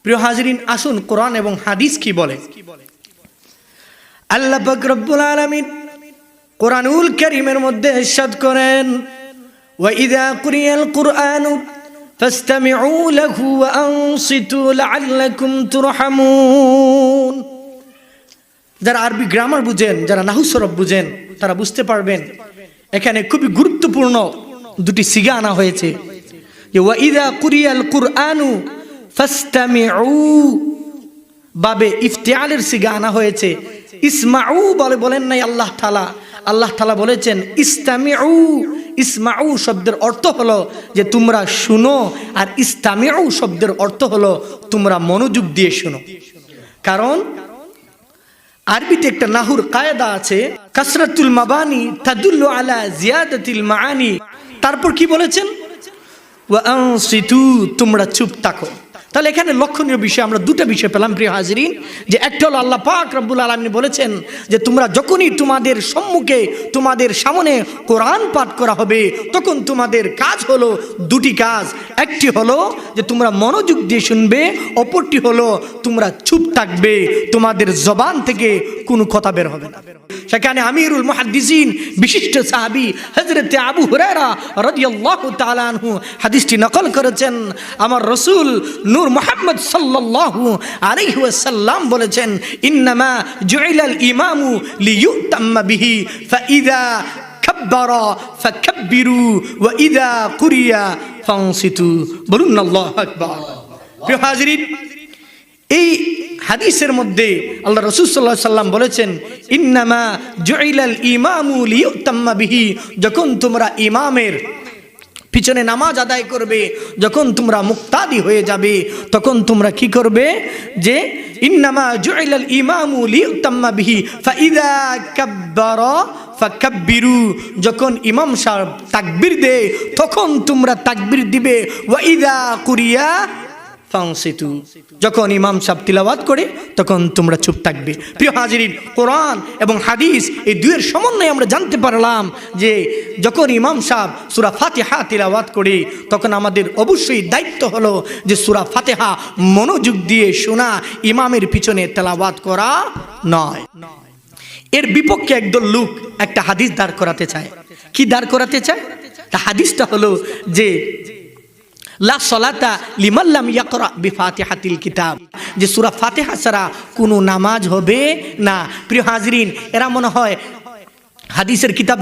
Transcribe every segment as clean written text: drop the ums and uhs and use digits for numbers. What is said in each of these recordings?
প্রিয় হাজিরিন, আসুন কোরআন এবং হাদিস কি বলে। আল্লাহ পাক রব্বুল আলামিন কোরআনুল কারীমের মধ্যে ইরশাদ করেন, ওয়া ইযা কুরিয়াল কুরআনু ফাসতামিউ লাহু ওয়া আনসিতু লাআল্লাকুম তুরহামুন। যারা আরবি গ্রামার বুঝেন, যারা নাহু সরফ বুঝেন, তারা বুঝতে পারবেন এখানে খুবই গুরুত্বপূর্ণ দুটি সিগা আনা হয়েছে। যে ওয়া ইযা কুরিয়াল কুরআনু ফাসতামিউ, বাবে ইফতিআলের সিগা আনা হয়েছে। ইসমাউ বলেন নাই আল্লাহ তাআলা, আল্লাহ তাআলা বলেছেন ইস্তামিউ। ইসমাউ শব্দের অর্থ হলো যে তোমরা শুনো, আর ইস্তামিউ শব্দের অর্থ হলো তোমরা মনোযোগ দিয়ে শুনো। কারণ আরবিতে একটা নাহুর কায়দা আছে, কাসরাতুল মাবানি তাদুল্লু আলা জিয়াদাতিল মাআনি। তারপর কি বলেছেন? ওয়া আনসিতু, তোমরা চুপ থাকো। তাহলে এখানে লক্ষণীয় বিষয় আমরা দুটো বিষয় পেলাম প্রিয় হাজিরিন। যে একটা হলো আল্লাহ পাক রব্বুল আলামিন বলেছেন যে তোমরা যখনই তোমাদের সম্মুখে, তোমাদের সামনে কোরআন পাঠ করা হবে, তখন তোমাদের কাজ হলো দুটি কাজ। একটি হলো যে তোমরা মনোযোগ দিয়ে শুনবে, অপরটি হলো তোমরা চুপ থাকবে, তোমাদের জবান থেকে কোনো কথা বের হবে না। সেখানে আমিরুল মুহাদ্দিসিন বিশিষ্ট সাহাবী হযরত আবু হুরায়রা রাদিয়াল্লাহু তাআলা আনহু হাদিসটি নকল করেছেন। আমার রাসূল নূর মুহাম্মদ সাল্লাল্লাহু আলাইহি ওয়াসাল্লাম বলেছেন, ইন্নামা জুইলাল ইমামু লিয়ুতাম্মা বিহি ফাইযা কাব্বারা ফাকাব্বিরু ওয়া ইযা কুরিয়া ফানসিতু। বলুন আল্লাহু আকবার। প্রিয় হাজিরিন, এই হাদিসের মধ্যে আল্লাহ রাসূল সাল্লাল্লাহু আলাইহি ওয়াসাল্লাম বলেছেন, ইন্নামা জুইলাল ইমামু লিয়ুতাম্মা বিহি। যখন তোমরা ইমামের পিছনে নামাজ আদায় করবে, যখন তোমরা মুক্তাদি হয়ে যাবে, তখন তোমরা কি করবে? যে ইন্নামা জুইলাল ইমামু লিয়ুতাম্মা বিহি ফাইযা কাব্বারা ফাকাব্বিরু। যখন ইমাম সাহেব তাকবীর দেয়, তখন তোমরা তাকবীর দিবে। ওয়া ইযা কুরিয়া ফানসিতু, যখন ইমাম সাহেব তিলাওয়াত করে তখন তোমরা চুপ থাকবে। প্রিয় হাজিরিন, কোরআন এবং হাদিস এই দুইয়ের সমন্বয়ে আমরা জানতে পারলাম যে যখন ইমাম সাহেব সূরা ফাতিহা তিলাওয়াত করে, তখন আমাদের অবশ্যই দায়িত্ব হলো যে সূরা ফাতিহা মনোযোগ দিয়ে শোনা, ইমামের পিছনে তেলাওয়াত করা নয়। এর বিপক্ষে একদল লোক একটা হাদিস দাঁড় করাতে চায়। কি দাঁড় করাতে চায়? তা হাদিসটা হলো যে লা সলাতা লিমান লাম ইয়াকরা বিফাতিহাতিল কিতাব, যে সূরা ফাতিহা ছাড়া কোনো নামাজ হবে না। প্রিয় হাজিরিন, এরা মনে হয় হাদিসের কিতাব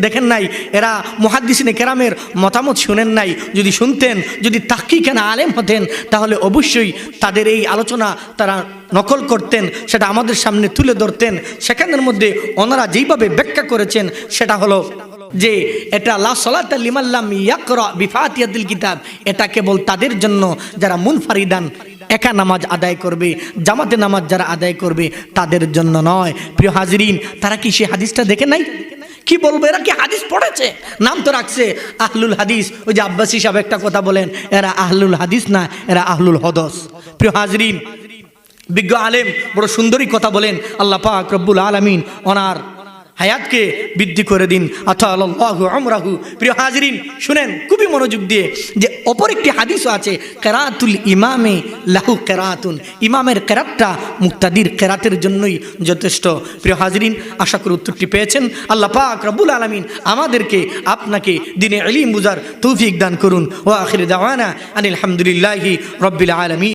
দেখেন নাই, এরা মুহাদ্দিসিনে কেরামের মতামত শুনেন নাই। যদি শুনতেন, যদি তাহকিকানা আলেম হতেন, তাহলে অবশ্যই তাদের এই আলোচনা তারা নকল করতেন, সেটা আমাদের সামনে তুলে ধরতেন। সেখানের মধ্যে ওনারা যেইভাবে ব্যাখ্যা করেছেন সেটা হলো যে এটা লা সলাতা লিমান লাম ইয়াকরা বিফাতিহাতিল কিতাব, এটা কেবল তাদের জন্য যারা মুনফারিদান একা নামাজ আদায় করবে, জামাতে নামাজ যারা আদায় করবে তাদের জন্য নয়। প্রিয় হাজিরিন, তারা কি সেই হাদিসটা দেখে নাই? কি বলবো, এরা কি হাদিস পড়েছে? নাম তো রাখছে আহলুল হাদিস। ওই যে আব্বাসী সাহেব একটা কথা বলেন, এরা আহলুল হাদিস না, এরা আহলুল হদস। প্রিয় হাজিরিন, বিজ্ঞ আলেম বড় সুন্দরী কথা বলেন। আল্লাহ পাক রব্বুল আলামিন ওনার হায়াতকে বৃদ্ধি করে দিন। আতাল্লাহু আমরাহু। প্রিয় হাজিরিন, শুনেন খুবই মনোযোগ দিয়ে, যে অপর একটি হাদিসও আছে, কেরাতুল ইমামে লাহু কেরাতুন। ইমামের কেরাতটা মুক্তাদির কেরাতের জন্যই যথেষ্ট। প্রিয় হাজিরিন, আশা করি উত্তরটি পেয়েছেন। আল্লাহ পাক রব্বুল আলামিন আমাদেরকে আপনাকে দ্বীনে ইলম বুঝার তৌফিক দান করুন। ওয়া আখির দাওয়ানা আনিল হামদুলিল্লাহি রাব্বিল আলামিন।